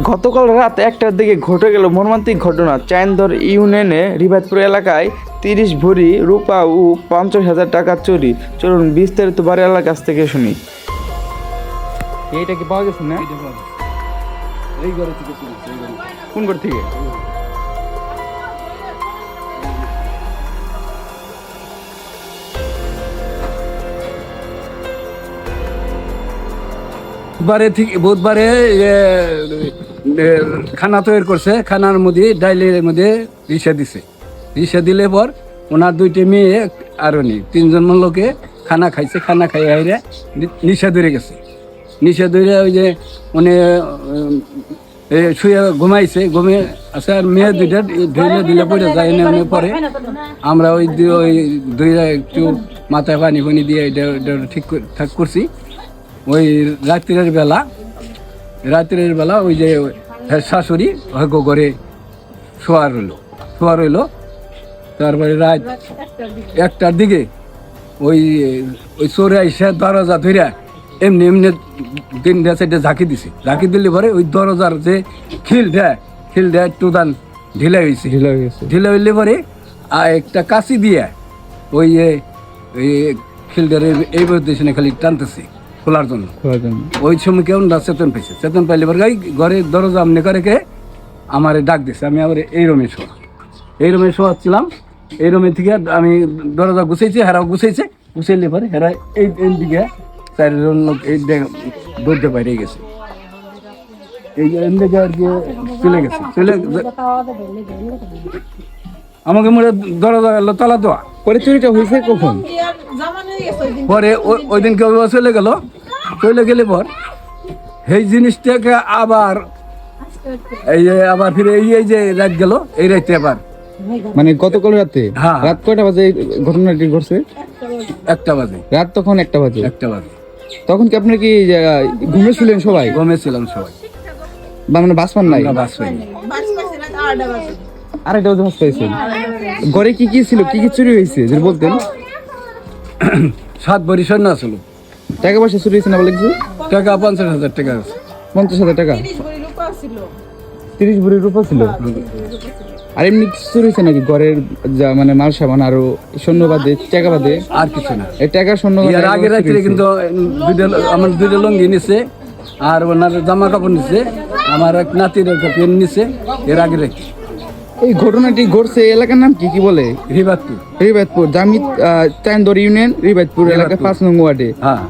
গতকাল রাত 1টার দিকে ঘটে গেল মর্মান্তিক ঘটনা। চাইনদর ইউনিয়নে রিবাতপুর এলাকায় 30 ভরি রূপা ও 50,000 টাকা চুরি। চলুন বিস্তারিত বাড়িওয়ালার কাছ থেকে শুনি। এইটা কি পাওয়া গেছে না? এই ঘরে থেকে চুরিছে, এই ঘরে। কোন ঘর থেকে? বুধবারে খানা তৈরি করছে, খানার মধ্যে ডাইলের মধ্যে রিসা দিলে পর ওনার 2টি মেয়ে আর উনি 3জন লোকে খানা খাইছে। খানা খাই আইরে নিশা ধরে গেছে। নিশা ধরে ওই যে উনি শুয়ে ঘুমিয়ে আছে। আর মেয়ে 2টা ঢেলে দিলে পড়ে যায়। এনে পরে আমরা ওই দুইটা একটু মাথায় পানি দিয়ে এটা ঠিক করছি। ওই রাত্রের বেলা ওই যে শাশুড়ি হয়তো ঘরে শোয়া রইলো। তারপরে রাত 1টার দিকে ওই চোরে আইসা দরজা ধরিয়া এমনি 3টা 4টা ঝাঁকি দিলে পরে ওই দরজার যে খিলটা একটু দান ঢিলা হইলে পরে একটা কাঁচি দিয়ে ওই খিলটার এই বলতেছে খালি টানতেছে খোলার জন্য। ওই সময় কেউ চেতন পাইলে পরে ঘরে দরজা আমনে করে আমার ডাক দিছে। আমি আবার এই রুমে শোয়াচ্ছিলাম। এই রুমে থেকে আমি দরজা গুছাইছি, হেরাও গুছাইলে পরে হেরা এই দিকে 4জন লোক এই দৌড়তে বাইরে গেছে। এই দিকে আর কি চলে আমাকে মনে দরজা তালা দেওয়া। পরে চুরিটা হয়েছে কখন? পরে ওই দিন কেউ চলে গেলে পর এই জিনিসটাকে আবার ফিরে এই যে রাত গেল, এই রাতে আবার মানে গতকাল রাতে? হ্যাঁ। রাত কয়টা বাজে ঘটনাটি ঘটছে? 1টা বাজে। রাত তখন 1টা বাজে। তখন কি আপনি কি ঘুমিয়েছিলেন সবাই? ঘুমিয়েছিলাম সবাই। মানে বাস পান নাই? বাস পাইনি। আরেকটা বাস পাইছেন? ঘরে কি ছিল, কি চুরি হয়েছে যে বলতেন? 7 ভরি স্বর্ণ ছিল। টাকা পয়সা চুরি হয়েছে না বলে কিছু? টাকা 50,000 টাকা আছে। 50,000 টাকা? 30 ভরি রূপা ছিল। আর এমনি চুরি হয়েছে নাকি ঘরের মানে মাল সামান আরো স্বর্ণ বাদে, টাকা বাদে আর কিছু না? এই টাকা স্বর্ণ এর আগে রাত্রে কিন্তু আমার 2টা লুঙ্গি নিছে, আর ওনার জামা কাপড় নিছে, আমার এক নাতির একটা পেন নিছে। এর আগে রাত্রে এই ঘটনাটি ঘটছে। এলাকার নাম কি রিবাতপুর জামিত চাইনদর ইউনিয়ন রিবাতপুর এলাকা 5 নং ওয়ার্ডে। হ্যাঁ।